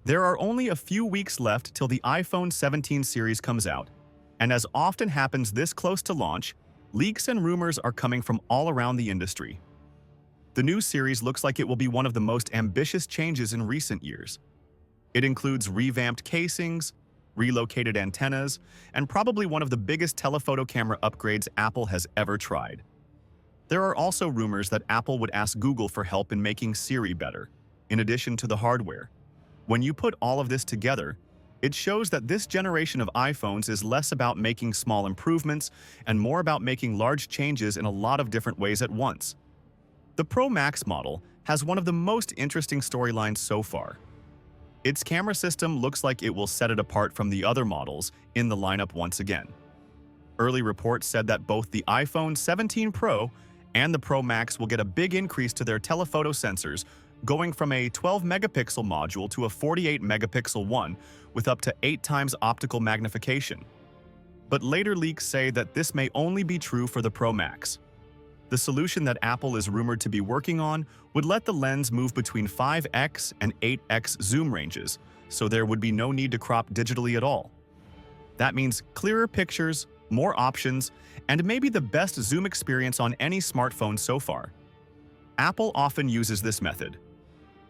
There are only a few weeks left till the iPhone 17 series comes out, and as often happens this close to launch, leaks and rumors are coming from all around the industry. The new series looks like it will be one of the most ambitious changes in recent years. It includes revamped casings, relocated antennas, and probably one of the biggest telephoto camera upgrades Apple has ever tried. There are also rumors that Apple would ask Google for help in making Siri better, in addition to the hardware. When you put all of this together, it shows that this generation of iPhones is less about making small improvements and more about making large changes in a lot of different ways at once. The Pro Max model has one of the most interesting storylines so far. Its camera system looks like it will set it apart from the other models in the lineup once again. Early reports said that both the iPhone 17 Pro and the Pro Max will get a big increase to their telephoto sensors, going from a 12-megapixel module to a 48-megapixel one with up to 8 times optical magnification. But later leaks say that this may only be true for the Pro Max. The solution that Apple is rumored to be working on would let the lens move between 5x and 8x zoom ranges, so there would be no need to crop digitally at all. That means clearer pictures, more options, and maybe the best zoom experience on any smartphone so far. Apple often uses this method.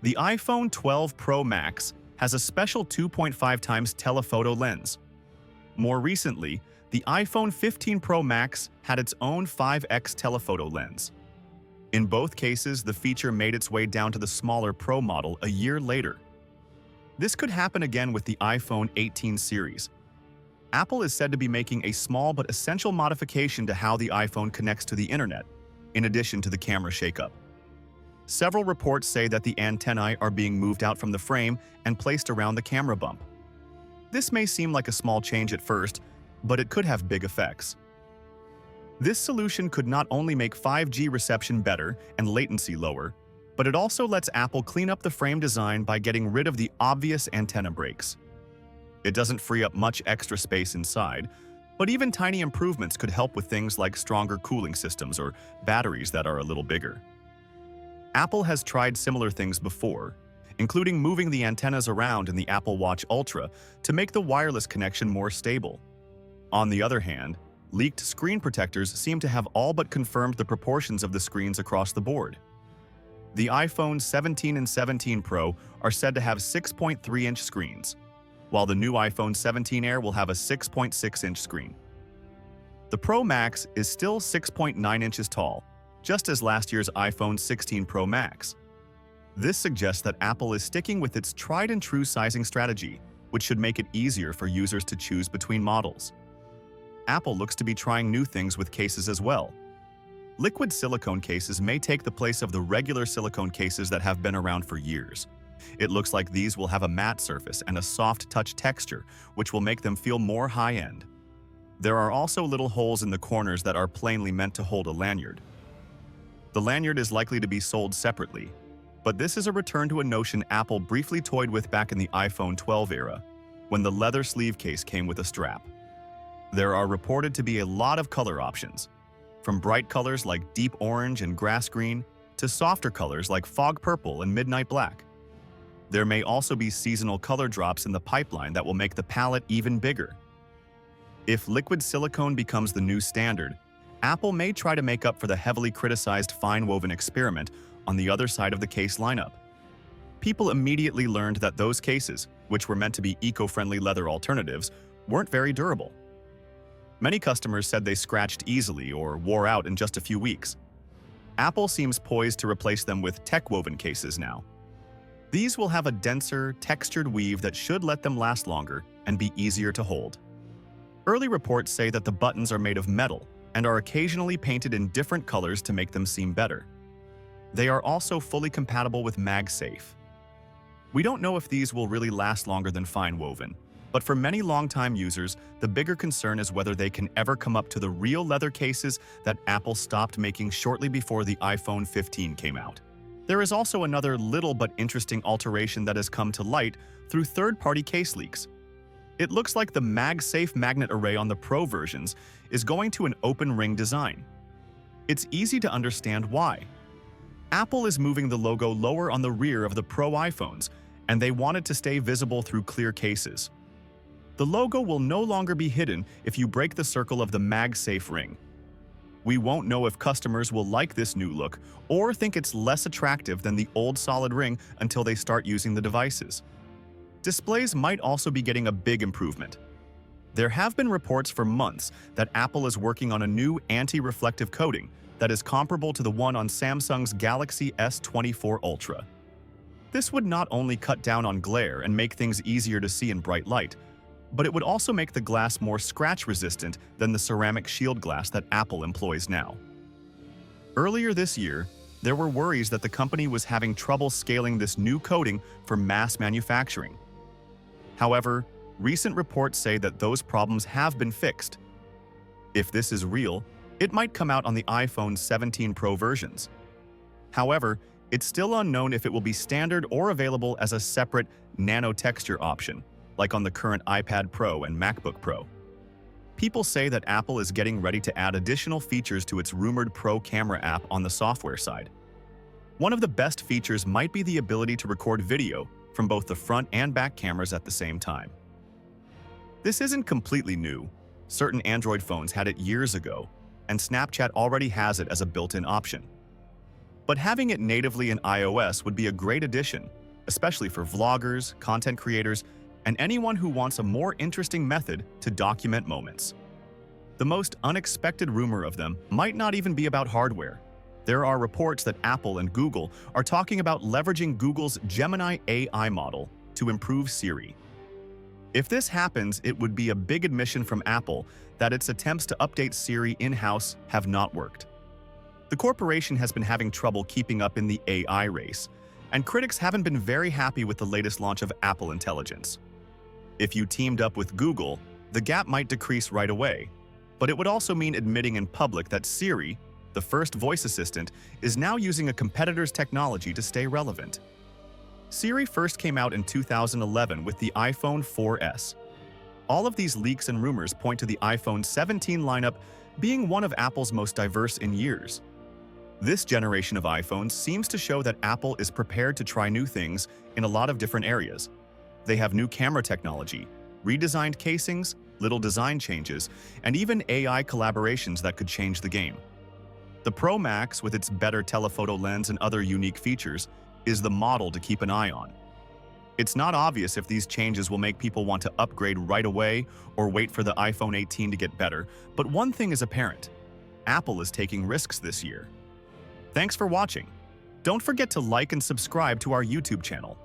The iPhone 12 Pro Max has a special 2.5 times telephoto lens. More recently, the iPhone 15 Pro Max had its own 5x telephoto lens. In both cases, the feature made its way down to the smaller Pro model a year later. This could happen again with the iPhone 18 series. Apple is said to be making a small but essential modification to how the iPhone connects to the internet, in addition to the camera shakeup. Several reports say that the antennae are being moved out from the frame and placed around the camera bump. This may seem like a small change at first, but it could have big effects. This solution could not only make 5G reception better and latency lower, but it also lets Apple clean up the frame design by getting rid of the obvious antenna breaks. It doesn't free up much extra space inside, but even tiny improvements could help with things like stronger cooling systems or batteries that are a little bigger. Apple has tried similar things before, including moving the antennas around in the Apple Watch Ultra to make the wireless connection more stable. On the other hand, leaked screen protectors seem to have all but confirmed the proportions of the screens across the board. The iPhone 17 and 17 Pro are said to have 6.3-inch screens, while the new iPhone 17 Air will have a 6.6-inch screen. The Pro Max is still 6.9 inches tall, just as last year's iPhone 16 Pro Max. This suggests that Apple is sticking with its tried-and-true sizing strategy, which should make it easier for users to choose between models. Apple looks to be trying new things with cases as well. Liquid silicone cases may take the place of the regular silicone cases that have been around for years. It looks like these will have a matte surface and a soft touch texture, which will make them feel more high-end. There are also little holes in the corners that are plainly meant to hold a lanyard. The lanyard is likely to be sold separately, but this is a return to a notion Apple briefly toyed with back in the iPhone 12 era, when the leather sleeve case came with a strap. There are reported to be a lot of color options, from bright colors like deep orange and grass green to softer colors like fog purple and midnight black. There may also be seasonal color drops in the pipeline that will make the palette even bigger. If liquid silicone becomes the new standard, Apple may try to make up for the heavily criticized fine-woven experiment on the other side of the case lineup. People immediately learned that those cases, which were meant to be eco-friendly leather alternatives, weren't very durable. Many customers said they scratched easily or wore out in just a few weeks. Apple seems poised to replace them with tech-woven cases now. These will have a denser, textured weave that should let them last longer and be easier to hold. Early reports say that the buttons are made of metal and are occasionally painted in different colors to make them seem better. They are also fully compatible with MagSafe. We don't know if these will really last longer than fine woven, but for many longtime users, the bigger concern is whether they can ever come up to the real leather cases that Apple stopped making shortly before the iPhone 15 came out. There is also another little but interesting alteration that has come to light through third-party case leaks. It looks like the MagSafe magnet array on the Pro versions is going to an open ring design. It's easy to understand why. Apple is moving the logo lower on the rear of the Pro iPhones and they want it to stay visible through clear cases. The logo will no longer be hidden if you break the circle of the MagSafe ring. We won't know if customers will like this new look or think it's less attractive than the old solid ring until they start using the devices. Displays might also be getting a big improvement. There have been reports for months that Apple is working on a new anti-reflective coating that is comparable to the one on Samsung's Galaxy S24 Ultra. This would not only cut down on glare and make things easier to see in bright light, but it would also make the glass more scratch-resistant than the ceramic shield glass that Apple employs now. Earlier this year, there were worries that the company was having trouble scaling this new coating for mass manufacturing. However, recent reports say that those problems have been fixed. If this is real, it might come out on the iPhone 17 Pro versions. However, it's still unknown if it will be standard or available as a separate nano texture option, like on the current iPad Pro and MacBook Pro. People say that Apple is getting ready to add additional features to its rumored Pro camera app on the software side. One of the best features might be the ability to record video from both the front and back cameras at the same time. This isn't completely new. Certain Android phones had it years ago, and Snapchat already has it as a built-in option. But having it natively in iOS would be a great addition, especially for vloggers, content creators, and anyone who wants a more interesting method to document moments. The most unexpected rumor of them might not even be about hardware. There are reports that Apple and Google are talking about leveraging Google's Gemini AI model to improve Siri. If this happens, it would be a big admission from Apple that its attempts to update Siri in-house have not worked. The corporation has been having trouble keeping up in the AI race, and critics haven't been very happy with the latest launch of Apple Intelligence. If you teamed up with Google, the gap might decrease right away, but it would also mean admitting in public that Siri, the first voice assistant, is now using a competitor's technology to stay relevant. Siri first came out in 2011 with the iPhone 4S. All of these leaks and rumors point to the iPhone 17 lineup being one of Apple's most diverse in years. This generation of iPhones seems to show that Apple is prepared to try new things in a lot of different areas. They have new camera technology, redesigned casings, little design changes, and even AI collaborations that could change the game. The Pro Max, with its better telephoto lens and other unique features, is the model to keep an eye on. It's not obvious if these changes will make people want to upgrade right away or wait for the iPhone 18 to get better, but one thing is apparent: Apple is taking risks this year. Thanks for watching. Don't forget to like and subscribe to our YouTube channel.